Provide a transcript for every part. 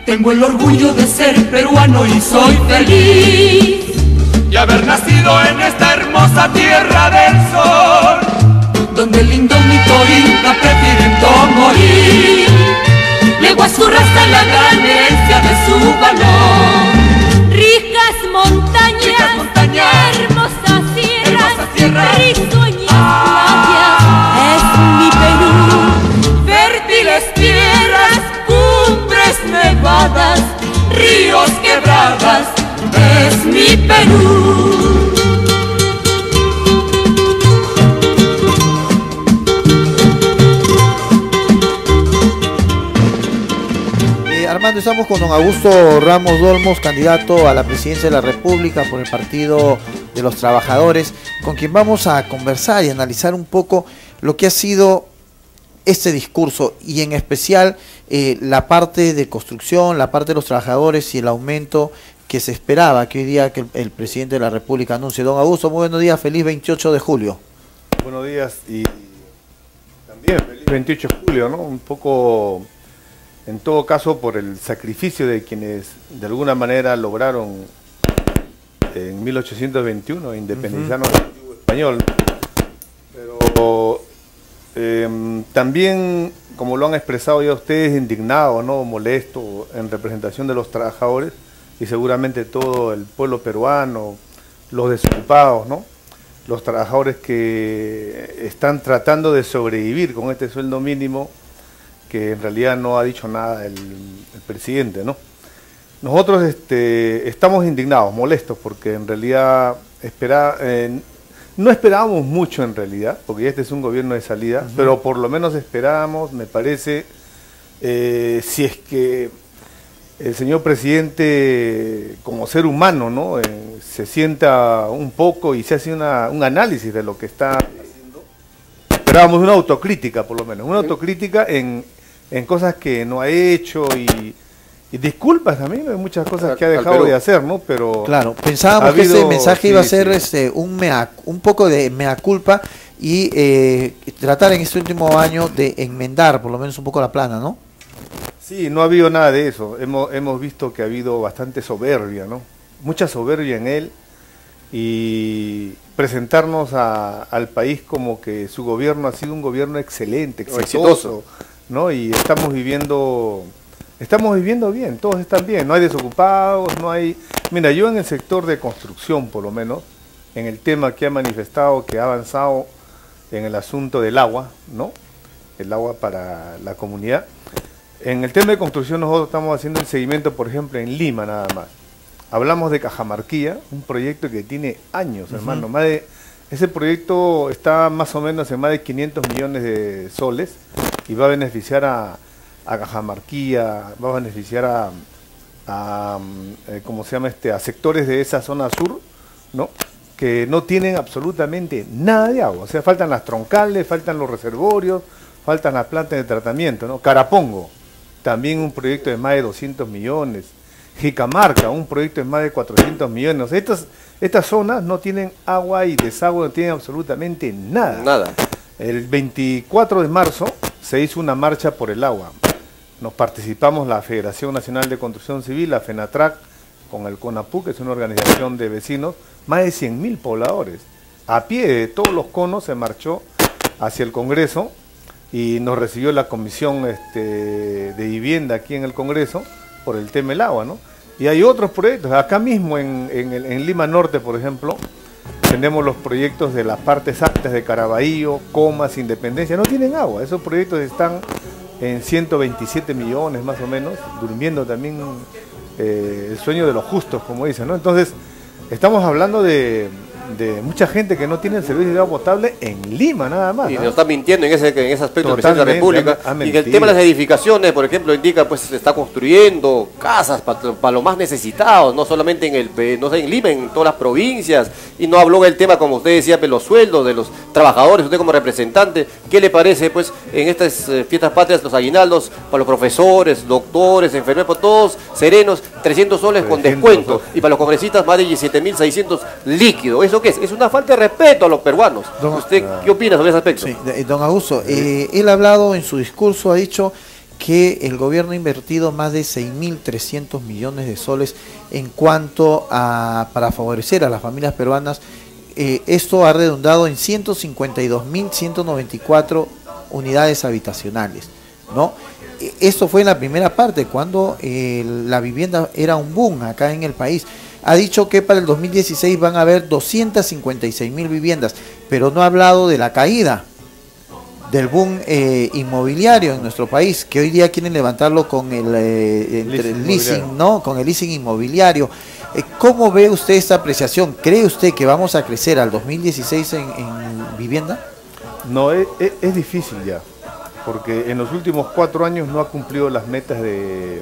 Tengo el orgullo de ser peruano y soy feliz y haber nacido en esta hermosa tierra del sol, donde el indómito inca prefiriendo morir, legó a su raza la gran herencia de su valor. Ricas montañas, hermosas sierras, risueñas playas, es mi Perú. Fértiles tierras, cumbres nevadas, ríos quebradas, es mi Perú. Armando, estamos con don Augusto Ramos Dolmos, candidato a la presidencia de la República por el Partido de los Trabajadores, con quien vamos a conversar y analizar un poco lo que ha sido este discurso y en especial la parte de construcción, la parte de los trabajadores y el aumento que se esperaba que hoy día que el presidente de la República anuncie. Don Augusto, muy buenos días, feliz 28 de julio. Buenos días y también feliz 28 de julio, ¿no? Un poco, en todo caso, por el sacrificio de quienes de alguna manera lograron en 1821 independizarnos del yugo español. Pero también, como lo han expresado ya ustedes, indignados, ¿no? Molesto en representación de los trabajadores y seguramente todo el pueblo peruano, los desocupados, ¿no? Los trabajadores que están tratando de sobrevivir con este sueldo mínimo que en realidad no ha dicho nada el presidente, ¿no? Nosotros estamos indignados, molestos, porque en realidad no esperábamos mucho en realidad, porque este es un gobierno de salida, pero por lo menos esperábamos, me parece, si es que el señor presidente, como ser humano, ¿no? Se sienta un poco y se hace un análisis de lo que está haciendo. Esperábamos una autocrítica, por lo menos, una autocrítica en cosas que no ha hecho y disculpas también, hay muchas cosas que ha dejado de hacer, ¿no? Pero claro, pensábamos que ese mensaje iba a ser un poco de mea culpa y tratar en este último año de enmendar por lo menos un poco la plana, ¿no? Sí, no ha habido nada de eso. Hemos visto que ha habido bastante soberbia, ¿no? Mucha soberbia en él y presentarnos al país como que su gobierno ha sido un gobierno excelente, exitoso, ¿no? Y estamos viviendo bien, todos están bien, no hay desocupados, no hay... Mira, yo en el sector de construcción, por lo menos, en el tema que ha manifestado, que ha avanzado en el asunto del agua, ¿no? El agua para la comunidad. En el tema de construcción nosotros estamos haciendo el seguimiento, por ejemplo, en Lima nada más. Hablamos de Cajamarquía, un proyecto que tiene años, hermano. Ese proyecto está más o menos en más de 500 millones de soles y va a beneficiar a Cajamarquía, va a beneficiar ¿cómo se llama? A sectores de esa zona sur, ¿no? Que no tienen absolutamente nada de agua. O sea, faltan las troncales, faltan los reservorios, faltan las plantas de tratamiento, ¿no? Carapongo, también un proyecto de más de 200 millones. Jicamarca, un proyecto de más de 400 millones. O sea, estas zonas no tienen agua y desagüe, no tienen absolutamente nada. Nada. El 24 de marzo se hizo una marcha por el agua. Nos participamos la Federación Nacional de Construcción Civil, la FENATRAC, con el CONAPU, que es una organización de vecinos, más de 100.000 pobladores. A pie de todos los conos se marchó hacia el Congreso y nos recibió la Comisión de Vivienda aquí en el Congreso por el tema del agua, ¿no? Y hay otros proyectos. Acá mismo en Lima Norte, por ejemplo, tenemos los proyectos de las partes altas de Caraballo, Comas, Independencia. No tienen agua. Esos proyectos están en 127 millones más o menos, durmiendo también el sueño de los justos, como dicen, ¿no? Entonces, estamos hablando de mucha gente que no tiene el servicio de agua potable en Lima nada más. Y nos está mintiendo en ese aspecto el presidente de la República. Y que el tema de las edificaciones, por ejemplo, indica pues se está construyendo casas para los más necesitados, no solamente en Lima, en todas las provincias. Y no habló del tema, como usted decía, de los sueldos de los trabajadores. Usted como representante, ¿qué le parece pues en estas fiestas patrias, los aguinaldos para los profesores, doctores, enfermeros, para todos serenos, 300 soles con descuento? Y para los congresistas más de 17.600 líquido. ¿Eso qué es? Es una falta de respeto a los peruanos. ¿Usted qué opina sobre ese aspecto? Sí, don Augusto, él ha hablado en su discurso, ha dicho que el gobierno ha invertido más de 6.300 millones de soles en cuanto a para favorecer a las familias peruanas. Esto ha redundado en 152.194 unidades habitacionales, ¿no? Esto fue en la primera parte, cuando la vivienda era un boom acá en el país. Ha dicho que para el 2016 van a haber 256.000 viviendas, pero no ha hablado de la caída del boom inmobiliario en nuestro país, que hoy día quieren levantarlo con el leasing, ¿no? Con el leasing inmobiliario. ¿Cómo ve usted esta apreciación? ¿Cree usted que vamos a crecer al 2016 en vivienda? No, es difícil ya, porque en los últimos 4 años no ha cumplido las metas de...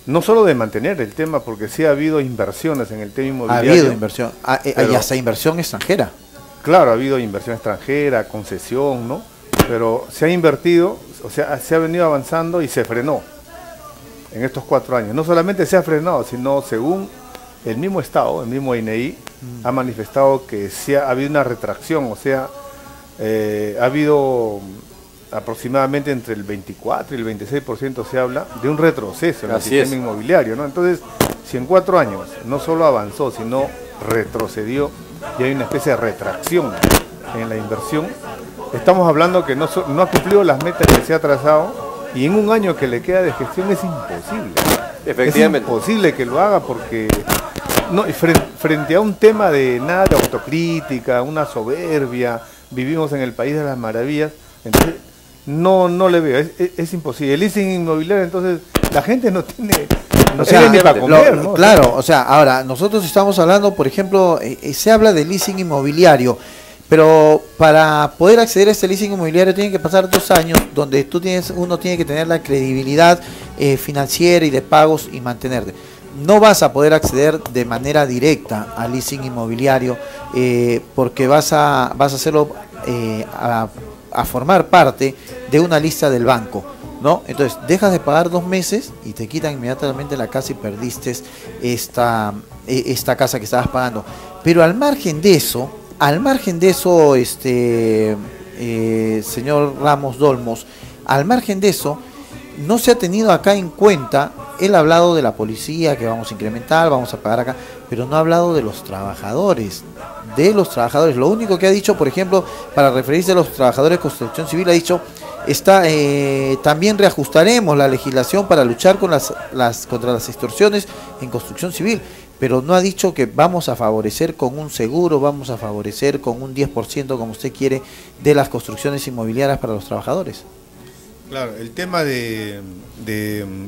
No solo de mantener el tema, porque sí ha habido inversiones en el tema inmobiliario. Ha habido inversión, y hasta inversión extranjera. Claro, ha habido inversión extranjera, concesión, ¿no? Pero se ha invertido, o sea, se ha venido avanzando y se frenó en estos 4 años. No solamente se ha frenado, sino según el mismo Estado, el mismo INEI, ha manifestado que sí ha habido una retracción, o sea, ha habido aproximadamente entre el 24 y el 26% se habla de un retroceso en el sistema inmobiliario, ¿no? Entonces, si en 4 años no solo avanzó, sino retrocedió y hay una especie de retracción en la inversión, estamos hablando que no ha cumplido las metas que se ha trazado, y en un año que le queda de gestión es imposible. Efectivamente. Es imposible que lo haga, porque no, frente a un tema de nada de autocrítica, una soberbia, vivimos en el país de las maravillas, entonces no le veo, es imposible. El leasing inmobiliario, entonces la gente no tiene ni para comer, ¿no? Claro, o sea, ahora nosotros estamos hablando, por ejemplo, se habla de leasing inmobiliario, pero para poder acceder a este leasing inmobiliario tienen que pasar 2 años donde uno tiene que tener la credibilidad financiera y de pagos y mantenerte. No vas a poder acceder de manera directa al leasing inmobiliario porque vas a hacerlo a formar parte de una lista del banco, ¿no? Entonces dejas de pagar 2 meses y te quitan inmediatamente la casa y perdiste esta casa que estabas pagando. Pero al margen de eso, señor Ramos Dolmos, al margen de eso, no se ha tenido acá en cuenta. Él ha hablado de la policía, que vamos a incrementar, vamos a pagar acá, pero no ha hablado de los trabajadores. Lo único que ha dicho, por ejemplo, para referirse a los trabajadores de construcción civil, ha dicho, también reajustaremos la legislación para luchar contra las extorsiones en construcción civil, pero no ha dicho que vamos a favorecer con un seguro, vamos a favorecer con un 10%, como usted quiere, de las construcciones inmobiliarias para los trabajadores. Claro, el tema de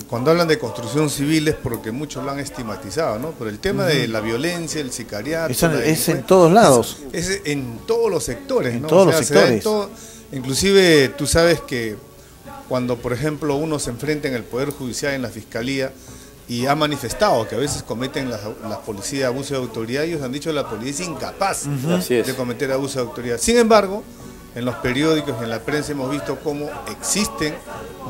cuando hablan de construcción civil es porque muchos lo han estigmatizado, ¿no? Pero el tema de la violencia, el sicariato... Es en todos lados. Es en todos los sectores, ¿no? En todos los sectores. Inclusive tú sabes que cuando, por ejemplo, uno se enfrenta en el Poder Judicial, en la Fiscalía, y ha manifestado que a veces cometen las policías abuso de autoridad, ellos han dicho que la policía es incapaz de cometer abuso de autoridad. Sin embargo, en los periódicos y en la prensa hemos visto cómo existen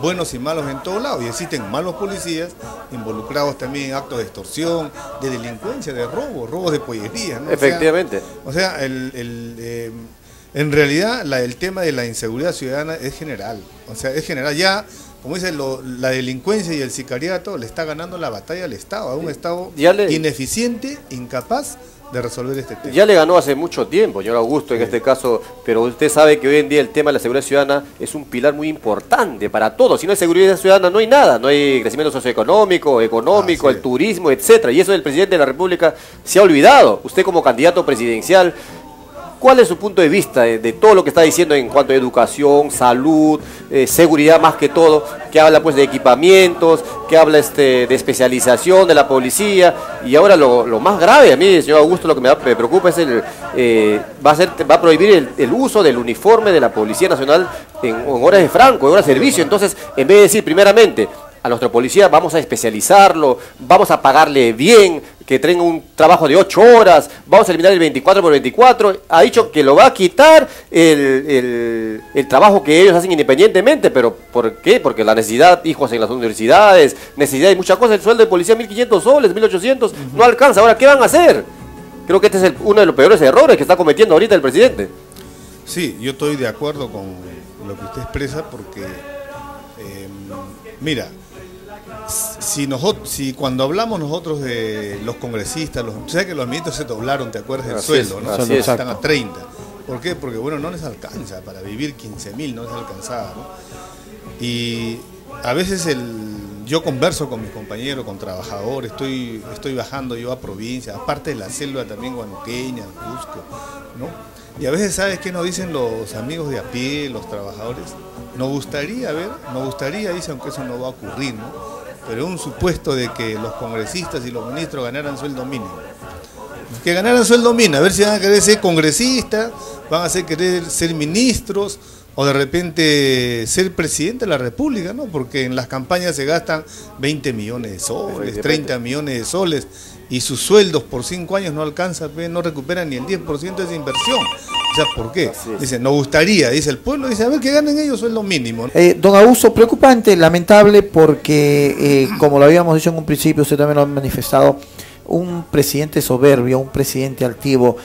buenos y malos en todos lados, y existen malos policías involucrados también en actos de extorsión, de delincuencia, de robos de pollería, ¿no? Efectivamente. O sea, en realidad el tema de la inseguridad ciudadana es general. O sea, es general. Ya, como dice, la delincuencia y el sicariato le está ganando la batalla al Estado, a un Estado ineficiente, incapaz de resolver este tema. Ya le ganó hace mucho tiempo, señor Augusto, en este caso, pero usted sabe que hoy en día el tema de la seguridad ciudadana es un pilar muy importante para todos. Si no hay seguridad ciudadana no hay nada, no hay crecimiento socioeconómico, económico, el turismo, etcétera. Y eso el presidente de la República se ha olvidado. Usted como candidato presidencial, ¿cuál es su punto de vista de todo lo que está diciendo en cuanto a educación, salud, seguridad más que todo, que habla pues de equipamientos, que habla de especialización de la policía, y ahora lo más grave a mí, señor Augusto, lo que me preocupa es va a prohibir el uso del uniforme de la Policía Nacional en horas de franco, en horas de servicio? Entonces, en vez de decir primeramente a nuestro policía vamos a especializarlo, vamos a pagarle bien, que tenga un trabajo de 8 horas, vamos a eliminar el 24/24, ha dicho que lo va a quitar el trabajo que ellos hacen independientemente, pero ¿por qué? Porque la necesidad, hijos en las universidades, necesidad de muchas cosas, el sueldo de policía 1.500 soles, 1.800, no alcanza. Ahora, ¿qué van a hacer? Creo que este es uno de los peores errores que está cometiendo ahorita el presidente. Sí, yo estoy de acuerdo con lo que usted expresa, porque Mira, si cuando hablamos nosotros de los congresistas, sabes que los ministros se doblaron, ¿te acuerdas del sueldo? ¿No? Así es. Están a 30. ¿Por qué? Porque bueno, no les alcanza, para vivir 15.000 no les alcanzaba, ¿no? Y a veces yo converso con mis compañeros, con trabajadores, estoy bajando yo a provincias, aparte de la selva también guanuqueña, Cusco, ¿no? Y a veces, ¿sabes qué nos dicen los amigos de a pie, los trabajadores? Nos gustaría, dicen, aunque eso no va a ocurrir, ¿no? Pero un supuesto de que los congresistas y los ministros ganaran sueldo mínimo. Que ganaran sueldo mínimo, a ver si van a querer ser congresistas, van a querer ser ministros, o de repente ser presidente de la República, ¿no? Porque en las campañas se gastan 20 millones de soles, 30 millones de soles, y sus sueldos por 5 años no alcanzan, no recuperan ni el 10% de esa inversión. O sea, ¿por qué? Dice, nos gustaría, dice el pueblo, dice, a ver que ganen ellos sueldo mínimo. Don Augusto, preocupante, lamentable, porque como lo habíamos dicho en un principio, usted también lo ha manifestado, un presidente soberbio, un presidente altivo.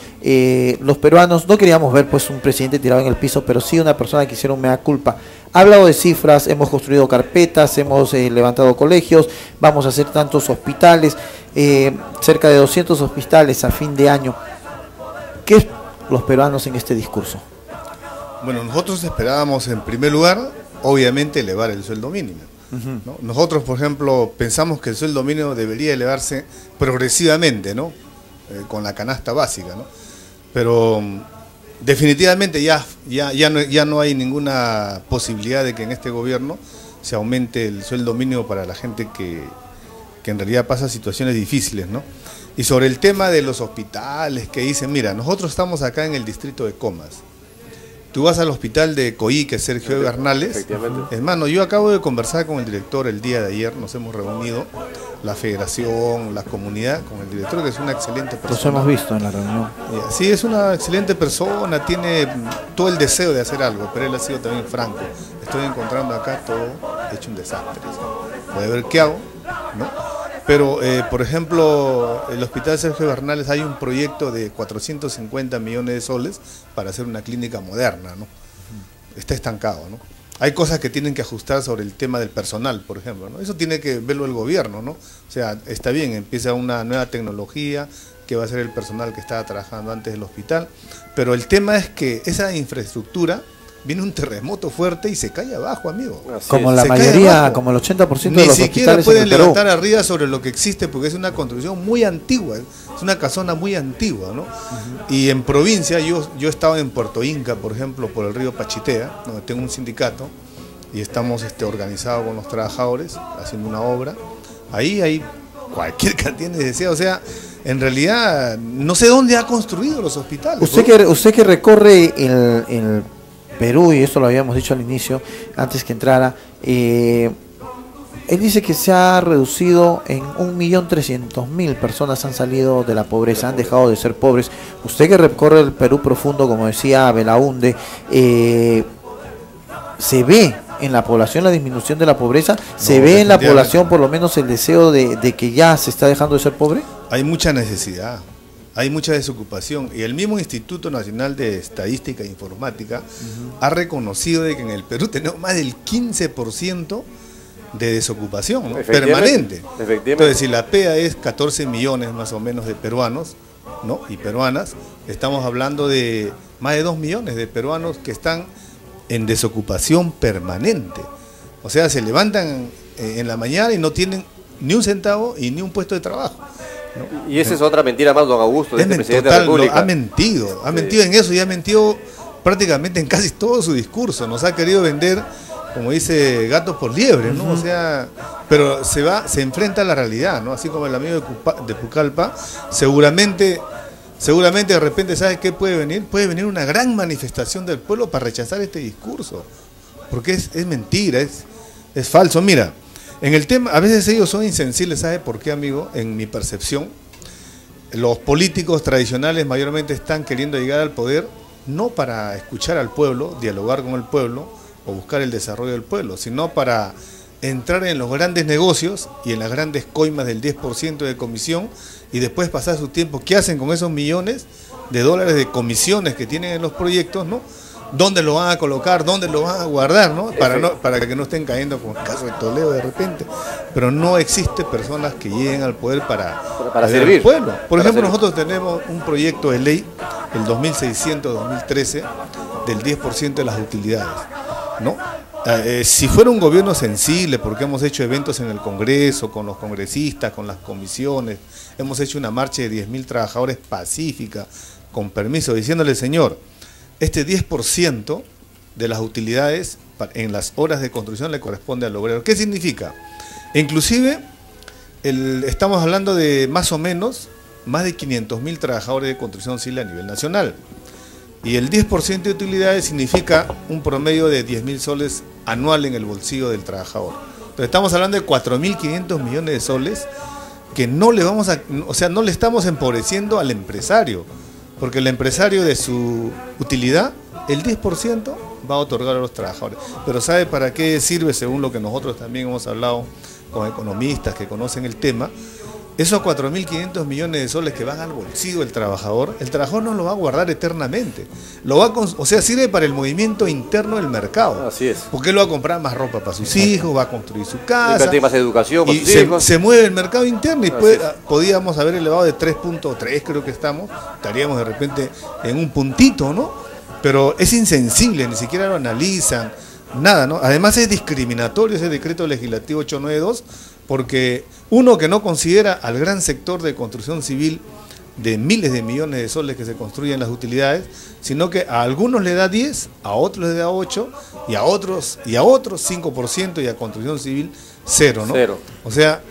Los peruanos no queríamos ver pues un presidente tirado en el piso, pero sí una persona que hiciera un mea culpa. Ha hablado de cifras, hemos construido carpetas, hemos levantado colegios, vamos a hacer tantos hospitales, cerca de 200 hospitales a fin de año. ¿Qué es los peruanos en este discurso? Bueno, nosotros esperábamos en primer lugar, obviamente, elevar el sueldo mínimo. ¿No? Nosotros, por ejemplo, pensamos que el sueldo mínimo debería elevarse progresivamente, ¿no? Con la canasta básica, ¿no? Pero definitivamente ya no hay ninguna posibilidad de que en este gobierno se aumente el sueldo mínimo para la gente que en realidad pasa situaciones difíciles, ¿no? Y sobre el tema de los hospitales, que dicen, mira, nosotros estamos acá en el distrito de Comas. Tú vas al hospital de Coí, que es Sergio Bernales. Hermano, yo acabo de conversar con el director el día de ayer, nos hemos reunido, la federación, la comunidad, con el director, que es una excelente persona. Los hemos visto en la reunión. Sí, es una excelente persona, tiene todo el deseo de hacer algo, pero él ha sido también franco. Estoy encontrando acá todo hecho un desastre. Voy a ver qué hago, ¿no? Pero, por ejemplo, el Hospital Sergio Bernales hay un proyecto de 450 millones de soles para hacer una clínica moderna, ¿no? Está estancado, ¿no? Hay cosas que tienen que ajustar sobre el tema del personal, por ejemplo, ¿no? Eso tiene que verlo el gobierno, ¿no? O sea, está bien, empieza una nueva tecnología que va a ser el personal que estaba trabajando antes del hospital, pero el tema es que esa infraestructura viene un terremoto fuerte y se cae abajo, amigo. Como la mayoría, como el 80% de los hospitales. Ni siquiera pueden levantar arriba sobre lo que existe, porque es una construcción muy antigua, es una casona muy antigua, ¿no? Y en provincia, yo estaba en Puerto Inca, por ejemplo, por el río Pachitea, donde tengo un sindicato, y estamos organizados con los trabajadores, haciendo una obra. Ahí hay cualquier cantidad de necesidad, o sea, en realidad, no sé dónde ha construido los hospitales. Usted que recorre el Perú, y esto lo habíamos dicho al inicio, antes que entrara, él dice que se ha reducido en 1.300.000 personas han salido de la pobreza, han dejado de ser pobres. Usted que recorre el Perú profundo, como decía Belaunde, se ve en la población la disminución de la pobreza, se ve en la población por lo menos el deseo de que ya se está dejando de ser pobre. Hay mucha necesidad. Hay mucha desocupación, y el mismo Instituto Nacional de Estadística e Informática ha reconocido de que en el Perú tenemos más del 15% de desocupación, ¿no? Permanente. Entonces, si la PEA es 14 millones más o menos de peruanos, ¿no? Y peruanas, estamos hablando de más de 2 millones de peruanos que están en desocupación permanente. O sea, se levantan en la mañana y no tienen ni un centavo y ni un puesto de trabajo, ¿no? Y esa es otra mentira más, don Augusto, de este presidente de la República. Ha mentido en eso y ha mentido prácticamente en casi todo su discurso. Nos ha querido vender, como dice, gatos por liebre, ¿no? O sea, pero se enfrenta a la realidad, ¿no? Así como el amigo de Pucallpa, seguramente de repente, ¿sabe qué puede venir? Puede venir una gran manifestación del pueblo para rechazar este discurso, porque es mentira, es falso. Mira, en el tema, a veces ellos son insensibles, ¿sabe por qué, amigo? En mi percepción, los políticos tradicionales mayormente están queriendo llegar al poder no para escuchar al pueblo, dialogar con el pueblo o buscar el desarrollo del pueblo, sino para entrar en los grandes negocios y en las grandes coimas del 10% de comisión y después pasar su tiempo. ¿Qué hacen con esos millones de dólares de comisiones que tienen en los proyectos, no? dónde lo van a colocar, dónde lo van a guardar, ¿no? Para que no estén cayendo como el caso de Toledo de repente. Pero no existe personas que lleguen al poder para servir al pueblo. Por ejemplo, nosotros tenemos un proyecto de ley, el 2600-2013, del 10% de las utilidades, ¿no? Si fuera un gobierno sensible, porque hemos hecho eventos en el Congreso, con los congresistas, con las comisiones, hemos hecho una marcha de 10.000 trabajadores pacífica, con permiso, diciéndole, señor, este 10% de las utilidades en las horas de construcción le corresponde al obrero. ¿Qué significa? Inclusive, estamos hablando de más o menos más de 500.000 trabajadores de construcción civil a nivel nacional. Y el 10% de utilidades significa un promedio de 10.000 soles anual en el bolsillo del trabajador. Entonces estamos hablando de 4.500 millones de soles que no le vamos a, o sea, no le estamos empobreciendo al empresario, porque el empresario de su utilidad, el 10% va a otorgar a los trabajadores. Pero ¿sabe para qué sirve? Según lo que nosotros también hemos hablado con economistas que conocen el tema, esos 4.500 millones de soles que van al bolsillo del trabajador, el trabajador no lo va a guardar eternamente. O sea, sirve para el movimiento interno del mercado. Así es. Porque él va a comprar más ropa para sus hijos, va a construir su casa. Más educación para y sus hijos. Se mueve el mercado interno y podíamos haber elevado de 3.3, creo que estaríamos de repente en un puntito, ¿no? Pero es insensible, ni siquiera lo analizan, nada, ¿no? Además es discriminatorio ese decreto legislativo 892, porque uno que no considera al gran sector de construcción civil de miles de millones de soles que se construyen las utilidades, sino que a algunos le da 10, a otros le da 8 y a otros 5% y a construcción civil 0, ¿no? 0. O sea,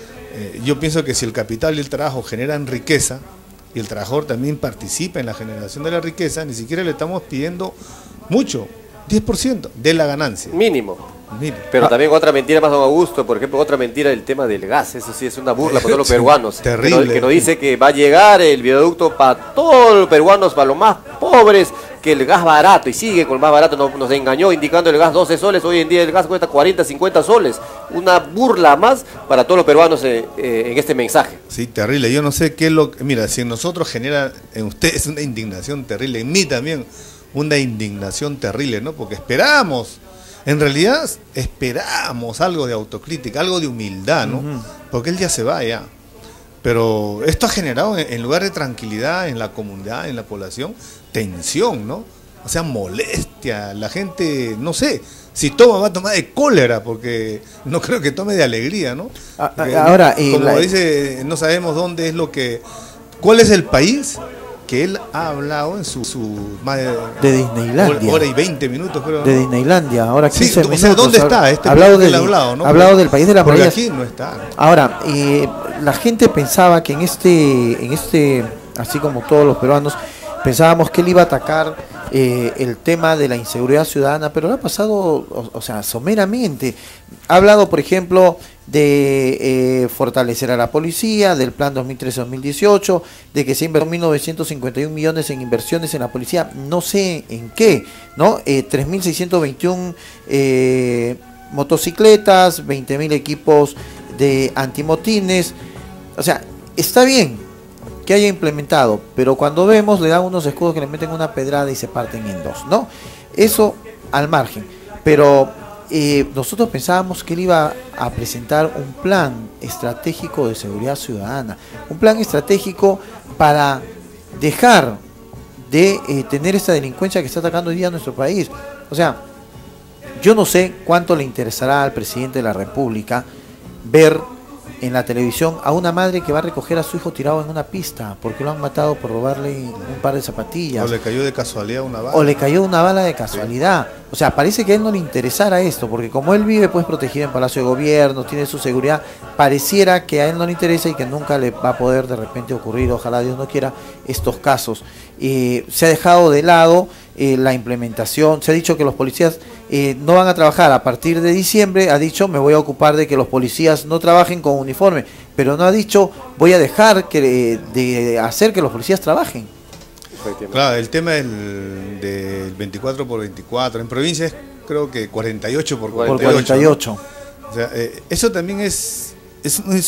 yo pienso que si el capital y el trabajo generan riqueza y el trabajador también participa en la generación de la riqueza, ni siquiera le estamos pidiendo mucho, 10% de la ganancia. Mínimo. Pero también otra mentira más, don Augusto, por ejemplo, otra mentira del tema del gas, eso sí es una burla para todos los peruanos. Terrible. Que nos dice que va a llegar el viaducto para todos los peruanos, para los más pobres, que el gas barato, y sigue con el más barato, nos engañó indicando el gas 12 soles, hoy en día el gas cuesta 40, 50 soles, una burla más para todos los peruanos en este mensaje. Sí, terrible, yo no sé qué es lo que, mira, si en nosotros genera en ustedes una indignación terrible, en mí también una indignación terrible, ¿no? Porque en realidad esperamos algo de autocrítica, algo de humildad, ¿no? Porque él ya se va ya. Pero esto ha generado, en lugar de tranquilidad en la comunidad, en la población, tensión, ¿no? O sea, molestia. La gente, no sé, si toma, va a tomar de cólera, porque no creo que tome de alegría, ¿no? Ahora, como dice, no sabemos cuál es el país que él ha hablado en su más de Disneylandia. Hora y 20 minutos, creo. De Disneylandia, ahora 15 minutos. O sea, ¿dónde está? Este hablado del país de la Porque aquí no está. Ahora, la gente pensaba que en este, así como todos los peruanos, pensábamos que él iba a atacar el tema de la inseguridad ciudadana, pero lo ha pasado, o sea, someramente. Ha hablado, por ejemplo, de fortalecer a la policía, del plan 2013-2018, de que se invirtió 1.951 millones en inversiones en la policía, no sé en qué, ¿no? 3.621 motocicletas, 20.000 equipos de antimotines, o sea, está bien que haya implementado, pero cuando vemos le dan unos escudos que le meten una pedrada y se parten en dos, ¿no? Eso al margen, pero nosotros pensábamos que él iba a presentar un plan estratégico de seguridad ciudadana, un plan estratégico para dejar de tener esta delincuencia que está atacando hoy día a nuestro país. O sea, yo no sé cuánto le interesará al presidente de la República ver en la televisión a una madre que va a recoger a su hijo tirado en una pista porque lo han matado por robarle un par de zapatillas. O le cayó de casualidad una bala. O le cayó una bala de casualidad. Sí. O sea, parece que a él no le interesara esto, porque como él vive pues protegido en Palacio de Gobierno, tiene su seguridad, pareciera que a él no le interesa y que nunca le va a poder de repente ocurrir, ojalá Dios no quiera, estos casos. Se ha dejado de lado la implementación, se ha dicho que los policías no van a trabajar a partir de diciembre, ha dicho me voy a ocupar de que los policías no trabajen con uniforme, pero no ha dicho voy a dejar de hacer que los policías trabajen. Claro, el tema del 24 por 24, en provincias creo que 48 por 48. ¿No? O sea, eso también es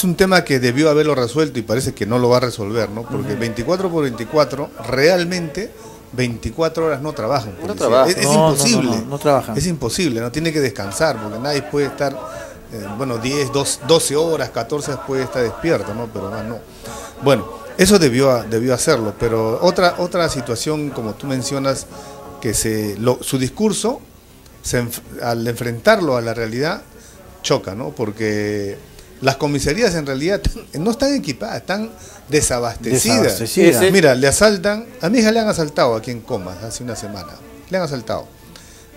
un tema que debió haberlo resuelto y parece que no lo va a resolver, ¿no? Porque el 24 por 24 realmente 24 horas no trabaja un policía. No trabaja. Es imposible. No trabajan. Es imposible, no tiene que descansar, porque nadie puede estar, 10, 12 horas, 14 puede estar despierto, ¿no? Pero más no. Bueno, eso debió hacerlo, pero otra situación, como tú mencionas, que su discurso, al enfrentarlo a la realidad, choca, ¿no? Porque las comisarías en realidad no están equipadas, están desabastecidas. Mira, le asaltan, a mi hija le han asaltado aquí en Comas hace una semana, le han asaltado,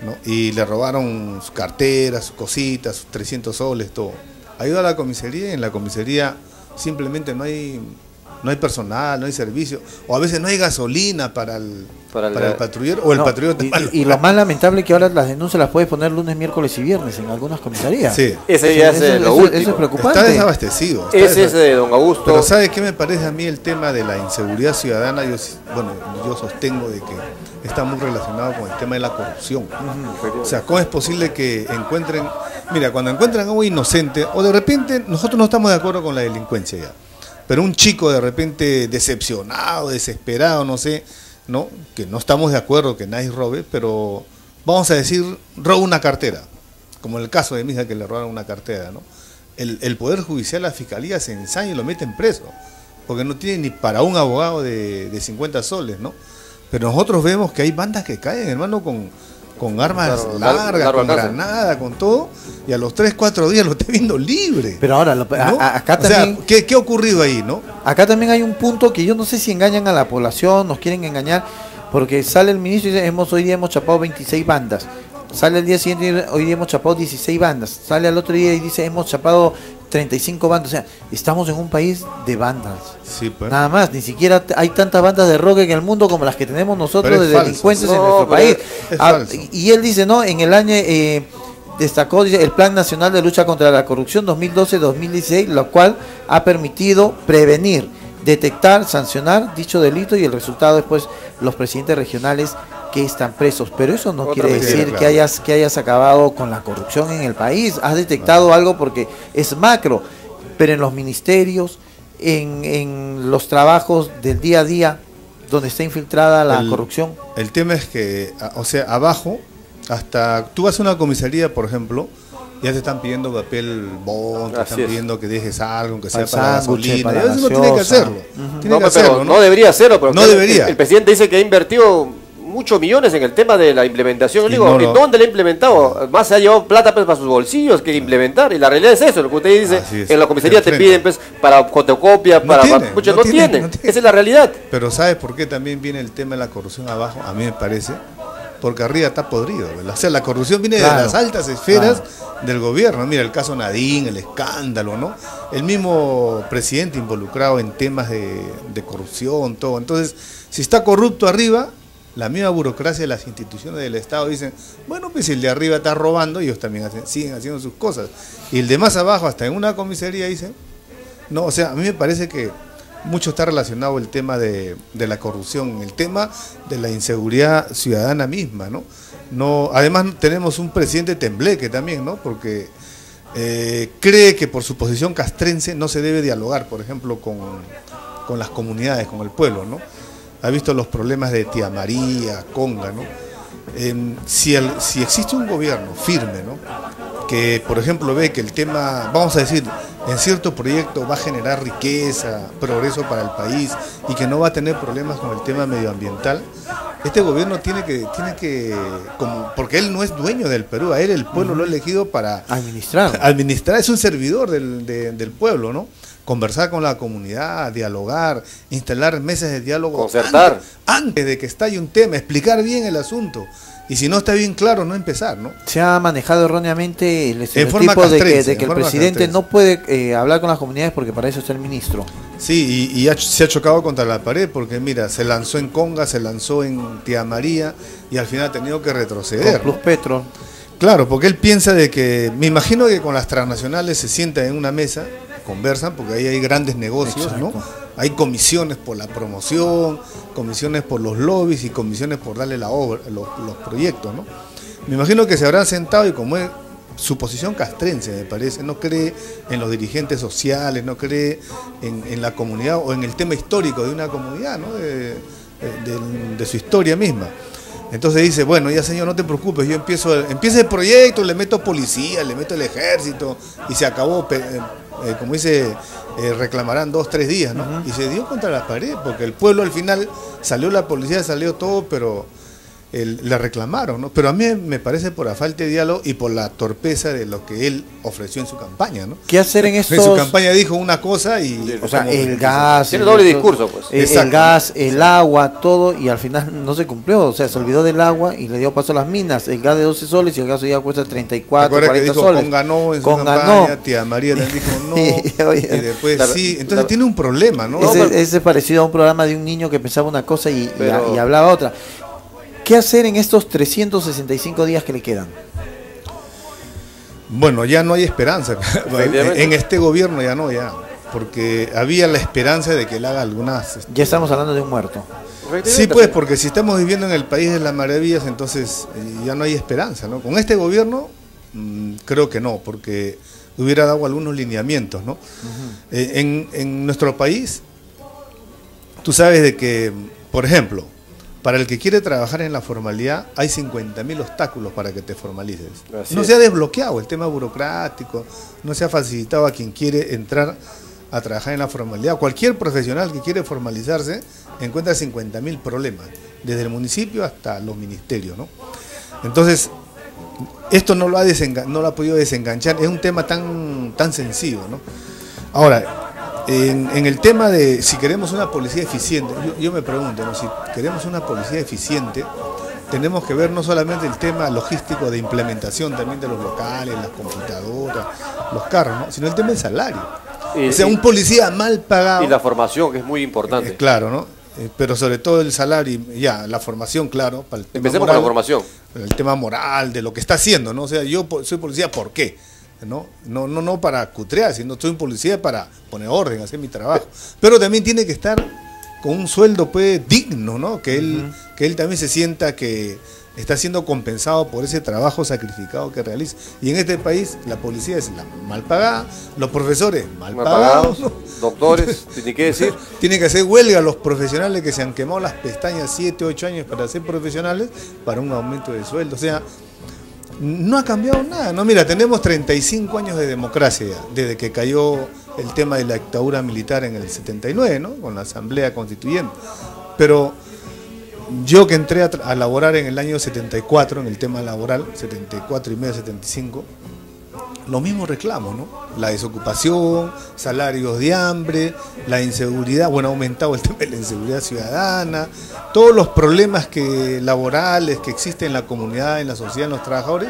¿no? Y le robaron sus carteras, sus cositas, sus 300 soles, todo. Ha ido a la comisaría y en la comisaría simplemente no hay personal, no hay servicio, o a veces no hay gasolina para el patrullero, o el patrullero y lo más lamentable es que ahora las denuncias las puedes poner lunes, miércoles y viernes en algunas comisarías. Sí. Ese ya es lo último. Eso es preocupante. Está desabastecido. Ese es de don Augusto. Pero ¿sabe qué me parece a mí el tema de la inseguridad ciudadana? Yo sostengo de que está muy relacionado con el tema de la corrupción. O sea, ¿cómo es posible que encuentren, cuando encuentran a un inocente, o de repente nosotros no estamos de acuerdo con la delincuencia ya, pero un chico de repente decepcionado, desesperado, no sé, ¿no? Que no estamos de acuerdo que nadie robe, pero vamos a decir, roba una cartera, como en el caso de mi hija que le robaron una cartera, ¿no? El Poder Judicial, la Fiscalía se ensaña y lo meten preso, porque no tiene ni para un abogado de 50 soles, ¿no? Pero nosotros vemos que hay bandas que caen, hermano, con armas largas, con granada, con todo, y a los 3, 4 días lo está viendo libre. Pero ahora, ¿no? Acá también... O sea, ¿qué ha ocurrido ahí, no? Acá también hay un punto que yo no sé si engañan a la población, nos quieren engañar, porque sale el ministro y dice, hoy día hemos chapado 26 bandas. Sale el día siguiente y dice, hoy día hemos chapado 16 bandas. Sale al otro día y dice, hemos chapado 35 bandas. O sea, estamos en un país de bandas. Sí, pues. Nada más, ni siquiera hay tantas bandas de rock en el mundo como las que tenemos nosotros de delincuentes en nuestro país. Y él dice, no, en el año destacó, dice, el Plan Nacional de Lucha contra la Corrupción 2012-2016, lo cual ha permitido prevenir, detectar, sancionar dicho delito y el resultado después los presidentes regionales que están presos, pero eso no quiere decir que hayas acabado con la corrupción en el país. Has detectado algo porque es macro, pero en los ministerios, en los trabajos del día a día, donde está infiltrada la corrupción. El tema es que, o sea, abajo, hasta tú vas a una comisaría, por ejemplo, ya te están pidiendo papel bond, te están pidiendo que dejes algo, aunque sea para gasolina. Y a veces no tiene que hacerlo. Tiene que hacerlo, ¿no? No debería hacerlo, pero no debería. El presidente dice que ha invertido muchos millones en el tema de la implementación. Yo digo, ¿dónde le ha implementado? Más se ha llevado plata pues, para sus bolsillos que implementar. Y la realidad es eso, lo que usted dice, en la comisaría te piden pues, para fotocopia, no tienen. Esa es la realidad. Pero ¿sabes por qué también viene el tema de la corrupción abajo? A mí me parece, porque arriba está podrido, ¿verdad? O sea, la corrupción viene de las altas esferas del gobierno. Mira, el caso Nadine, el escándalo, ¿no? El mismo presidente involucrado en temas de corrupción, todo. Entonces, si está corrupto arriba, la misma burocracia de las instituciones del Estado dicen, bueno, pues si el de arriba está robando, ellos también siguen haciendo sus cosas. Y el de más abajo, hasta en una comisaría, dicen, no, o sea, a mí me parece que mucho está relacionado el tema de la corrupción, el tema de la inseguridad ciudadana misma, ¿no? Además tenemos un presidente tembleque también, ¿no? Porque cree que por su posición castrense no se debe dialogar, por ejemplo, con las comunidades, con el pueblo, ¿no? Ha visto los problemas de Tía María, Conga, ¿no? Si existe un gobierno firme, ¿no? Que, por ejemplo, ve que el tema, vamos a decir, en cierto proyecto va a generar riqueza, progreso para el país y que no va a tener problemas con el tema medioambiental, este gobierno tiene que porque él no es dueño del Perú, a él el pueblo lo ha elegido para administrar, es un servidor del pueblo, ¿no? Conversar con la comunidad, dialogar, instalar mesas de diálogo, concertar antes de que estalle un tema, explicar bien el asunto. Y si no está bien claro, no empezar, ¿no? Se ha manejado erróneamente el estereotipo de que el presidente no puede hablar con las comunidades porque para eso está el ministro. Sí, y se ha chocado contra la pared porque, mira, se lanzó en Conga, se lanzó en Tía María y al final ha tenido que retroceder. Con Plus Petro. Claro, porque él piensa de que, me imagino que con las transnacionales se sientan en una mesa, conversan, porque ahí hay grandes negocios, ¿no? Hay comisiones por la promoción, comisiones por los lobbies y comisiones por darle la obra, los proyectos, ¿no? Me imagino que se habrán sentado y como es su posición castrense, me parece, no cree en los dirigentes sociales, no cree en la comunidad o en el tema histórico de una comunidad, ¿no? de su historia misma. Entonces dice, bueno, ya señor, no te preocupes, yo empiezo el proyecto, le meto policía, le meto el ejército y se acabó, como dice, reclamarán 2 o 3 días, ¿no? Y se dio contra la pared, porque el pueblo al final salió la policía, salió todo, pero le reclamaron, ¿no? Pero a mí me parece por la falta de diálogo y por la torpeza de lo que él ofreció en su campaña, ¿no? ¿Qué hacer en estos...? En su campaña dijo una cosa y... O sea, el gas... Tiene doble discurso, pues. El gas, el agua, todo, y al final no se cumplió. O sea, se olvidó del agua y le dio paso a las minas. El gas de 12 soles y el gas hoy ya cuesta 34, 40 que dijo, soles. Con ganó en su campaña, tía María le dijo no, y después sí. Entonces tiene un problema, ¿no? Ese es parecido a un programa de un niño que pensaba una cosa y hablaba otra. ¿Qué hacer en estos 365 días que le quedan? Bueno, ya no hay esperanza. En este gobierno ya, porque había la esperanza de que él haga algunas... Ya estamos hablando de un muerto. Sí, pues, porque si estamos viviendo en el país de las maravillas, entonces ya no hay esperanza, ¿no? Con este gobierno, creo que no, porque hubiera dado algunos lineamientos, ¿no? En nuestro país, tú sabes de que, por ejemplo, para el que quiere trabajar en la formalidad, hay 50.000 obstáculos para que te formalices. No se ha desbloqueado el tema burocrático, no se ha facilitado a quien quiere entrar a trabajar en la formalidad. Cualquier profesional que quiere formalizarse encuentra 50.000 problemas, desde el municipio hasta los ministerios, ¿no? Entonces, esto no lo ha podido desenganchar, es un tema tan sencillo, ¿no? Ahora, en el tema de si queremos una policía eficiente, yo me pregunto, ¿no? Si queremos una policía eficiente, tenemos que ver no solamente el tema logístico de implementación también de los locales, las computadoras, los carros, ¿no? Sino el tema del salario. O sea, un policía mal pagado. Y la formación, que es muy importante. Claro, ¿no? Pero sobre todo el salario, la formación, claro. Para el tema Empecemos moral, con la formación. El tema moral, de lo que está haciendo, ¿no? O sea, yo soy policía, ¿por qué? No para cutrear, sino soy un policía para poner orden, hacer mi trabajo. Pero también tiene que estar con un sueldo pues digno, ¿no? Que él también se sienta que está siendo compensado por ese trabajo sacrificado que realiza. Y en este país la policía es la mal pagada, los profesores mal pagados, doctores, tiene que decir. Tienen que hacer huelga los profesionales que se han quemado las pestañas 7, 8 años para ser profesionales para un aumento de sueldo. O sea, no ha cambiado nada, ¿no? Mira, tenemos 35 años de democracia ya, desde que cayó el tema de la dictadura militar en el 79, ¿no? Con la Asamblea Constituyente. Pero yo que entré a laborar en el año 74, en el tema laboral, 74 y medio, 75, los mismos reclamos, ¿no? La desocupación, salarios de hambre, la inseguridad, bueno, ha aumentado el tema de la inseguridad ciudadana, todos los problemas laborales que existen en la comunidad, en la sociedad, en los trabajadores,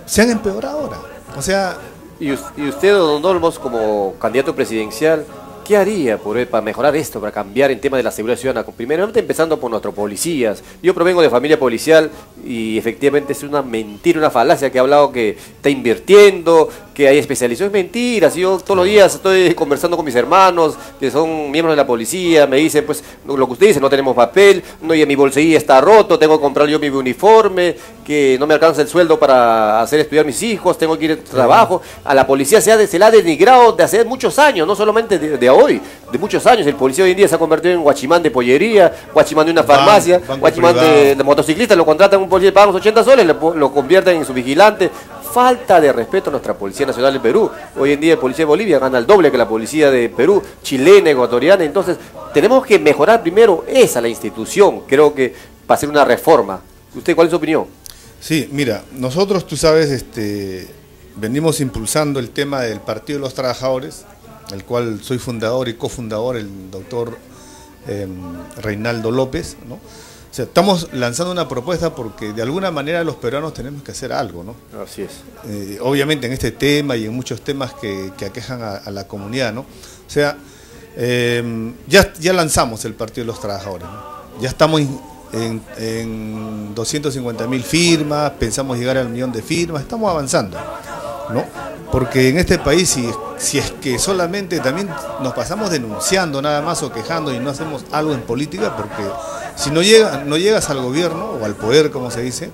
se han empeorado ahora. O sea... Y usted, don Olmos, como candidato presidencial, ¿qué haría para mejorar esto, para cambiar el tema de la seguridad ciudadana? Primeramente empezando por nuestros policías. Yo provengo de familia policial y efectivamente es una mentira, una falacia que ha hablado que está invirtiendo, que hay especialización. Es mentira. Si yo todos los días estoy conversando con mis hermanos que son miembros de la policía, me dicen pues lo que usted dice, no tenemos papel, no, y mi bolsillo está roto, tengo que comprar yo mi uniforme, que no me alcanza el sueldo para hacer estudiar mis hijos, tengo que ir a trabajo. A la policía se la ha denigrado de hace muchos años, no solamente de hoy, de muchos años. El policía hoy en día se ha convertido en guachimán de pollería, guachimán de una farmacia, guachimán de motociclistas, lo contratan un policía, pagan 80 soles, lo convierten en su vigilante. Falta de respeto a nuestra Policía Nacional de Perú. Hoy en día el policía de Bolivia gana el doble que la policía de Perú, chilena, ecuatoriana. Entonces tenemos que mejorar primero la institución, creo que para hacer una reforma. ¿Usted cuál es su opinión? Sí, mira, nosotros, tú sabes, venimos impulsando el tema del Partido de los Trabajadores, el cual soy fundador y cofundador, el doctor Reinaldo López, ¿no? O sea, estamos lanzando una propuesta porque de alguna manera los peruanos tenemos que hacer algo, ¿no? Así es. Obviamente en este tema y en muchos temas que aquejan a la comunidad, ¿no? O sea, ya lanzamos el Partido de los Trabajadores, ¿no? Ya estamos en 250.000 firmas, pensamos llegar al 1.000.000 de firmas, estamos avanzando, ¿no? Porque en este país, si es que solamente también nos pasamos denunciando nada más o quejando y no hacemos algo en política, porque si no llegas al gobierno o al poder, como se dice,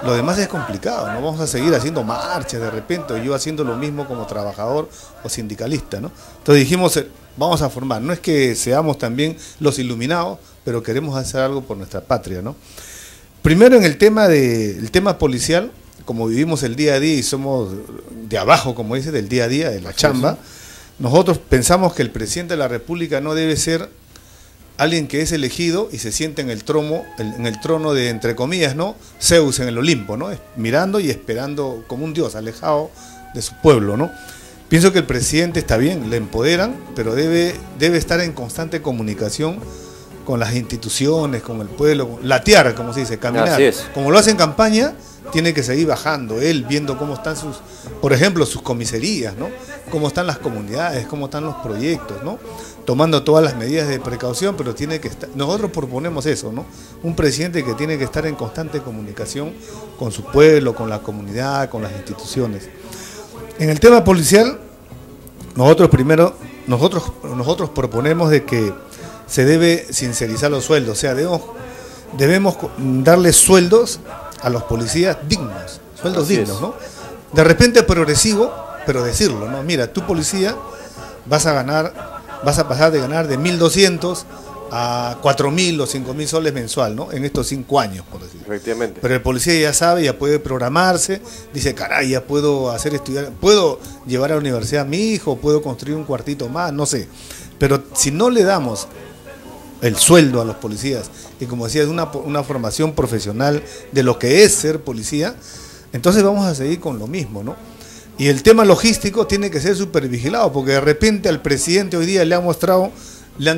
lo demás es complicado, no vamos a seguir haciendo marchas de repente, o yo haciendo lo mismo como trabajador o sindicalista, ¿no? Entonces dijimos, vamos a formar, no es que seamos también los iluminados, pero queremos hacer algo por nuestra patria, ¿no? Primero en el tema policial, como vivimos el día a día y somos de abajo, como dice, del día a día, de la chamba, nosotros pensamos que el presidente de la República no debe ser alguien que es elegido y se siente en el trono de, entre comillas, ¿no? Zeus en el Olimpo, ¿no? Mirando y esperando como un dios, alejado de su pueblo, ¿no? Pienso que el presidente está bien, le empoderan, pero debe estar en constante comunicación con las instituciones, con el pueblo, latear, como se dice, caminar. Así es. Como lo hace en campaña, tiene que seguir bajando, él viendo cómo están por ejemplo, sus comisarías, ¿no? Cómo están las comunidades, cómo están los proyectos, ¿no? Tomando todas las medidas de precaución, pero tiene que estar, nosotros proponemos eso, ¿no? Un presidente que tiene que estar en constante comunicación con su pueblo, con la comunidad, con las instituciones. En el tema policial, nosotros proponemos de que se debe sincerizar los sueldos, o sea, debemos darle sueldos a los policías dignos, sueldos dignos, ¿no? De repente progresivo, pero decirlo, ¿no? Mira, tu policía vas a pasar de ganar de 1.200 a 4.000 o 5.000 soles mensual, ¿no? En estos 5 años, por decirlo. Efectivamente. Pero el policía ya sabe, ya puede programarse, dice, caray, ya puedo puedo llevar a la universidad a mi hijo, puedo construir un cuartito más, no sé. Pero si no le damos el sueldo a los policías, y como decía, una formación profesional de lo que es ser policía, entonces vamos a seguir con lo mismo, ¿no? Y el tema logístico tiene que ser supervigilado, porque de repente al presidente hoy día le han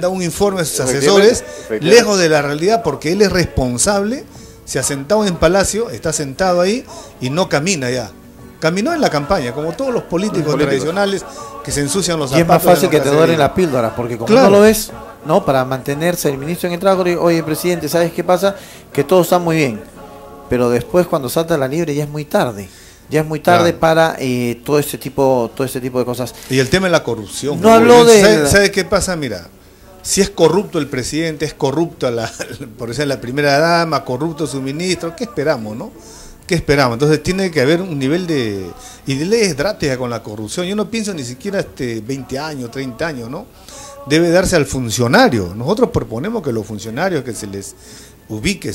dado un informe a sus asesores, lejos de la realidad, porque él es responsable, se ha sentado en Palacio, está sentado ahí y no camina ya. Caminó en la campaña, como todos los políticos tradicionales que se ensucian los zapatos. Y es más fácil que te duelen las píldoras, porque como no lo ves, ¿no? Para mantenerse el ministro en el trabajo, oye, presidente, ¿sabes qué pasa? Que todo está muy bien, pero después cuando salta la libre ya es muy tarde. Ya es muy tarde para todo este tipo de cosas. Y el tema de la corrupción. No habló de... ¿Sabes qué pasa? Mira, si es corrupto el presidente, es corrupto por ejemplo, la primera dama, corrupto su ministro, ¿qué esperamos, no? ¿Qué esperamos? Entonces tiene que haber un nivel de ley drástica con la corrupción. Yo no pienso ni siquiera 20 años, 30 años, ¿no? Debe darse al funcionario. Nosotros proponemos que los funcionarios que se les ubique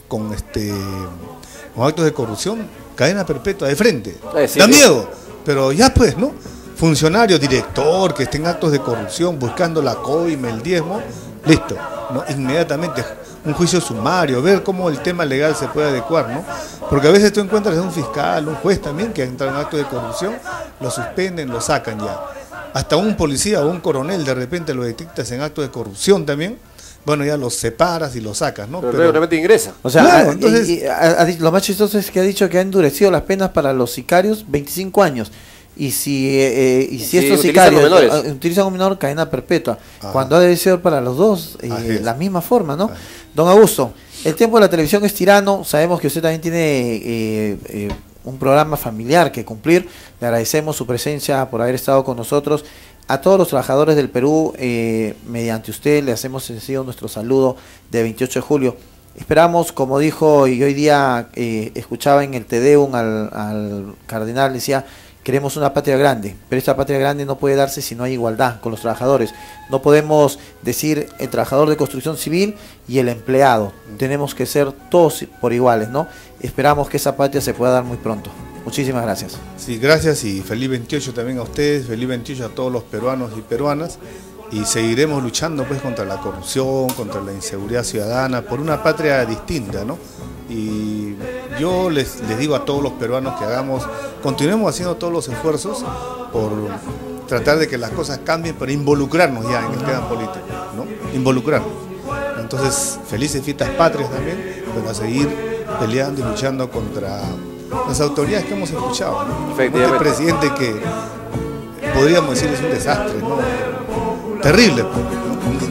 con actos de corrupción, cadena perpetua de frente. Da miedo, pero ya pues, ¿no? Funcionario, director, que esté en actos de corrupción, buscando la coima, el diezmo, listo, ¿no? Inmediatamente un juicio sumario, ver cómo el tema legal se puede adecuar, ¿no? Porque a veces tú encuentras a un fiscal, un juez también que entra en actos de corrupción, lo suspenden, lo sacan ya. Hasta un policía o un coronel de repente lo detectas en actos de corrupción también, bueno, ya los separas y los sacas, ¿no? Pero realmente ingresa. O sea, claro, entonces, lo más chistoso es que ha dicho que ha endurecido las penas para los sicarios 25 años. Y si estos sicarios utilizan un menor, cadena perpetua. Ajá. Cuando ha de ser para los dos, la misma forma, ¿no? Ajá. Don Augusto, el tiempo de la televisión es tirano. Sabemos que usted también tiene un programa familiar que cumplir. Le agradecemos su presencia por haber estado con nosotros. A todos los trabajadores del Perú, mediante usted, le hacemos sencillo nuestro saludo de 28 de julio. Esperamos, como dijo, y hoy día escuchaba en el Te Deum al cardenal, decía, queremos una patria grande, pero esta patria grande no puede darse si no hay igualdad con los trabajadores. No podemos decir el trabajador de construcción civil y el empleado. Tenemos que ser todos por iguales, ¿no? Esperamos que esa patria se pueda dar muy pronto. Muchísimas gracias. Sí, gracias y feliz 28 también a ustedes, feliz 28 a todos los peruanos y peruanas, y seguiremos luchando pues contra la corrupción, contra la inseguridad ciudadana, por una patria distinta, ¿no? Y yo les digo a todos los peruanos que continuemos haciendo todos los esfuerzos por tratar de que las cosas cambien, pero involucrarnos ya en el tema político, ¿no? Involucrarnos. Entonces, felices fiestas patrias también, pero a seguir peleando y luchando contra las autoridades que hemos escuchado, ¿no? Este presidente que podríamos decir es un desastre, ¿no? Terrible,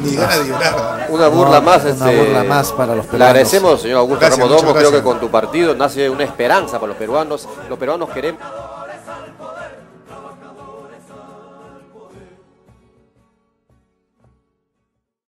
ni ganas de llorar. Una burla más. Una burla más para los peruanos. Le agradecemos, señor Augusto Ramos Domo. Creo que con tu partido nace una esperanza para los peruanos. Los peruanos queremos...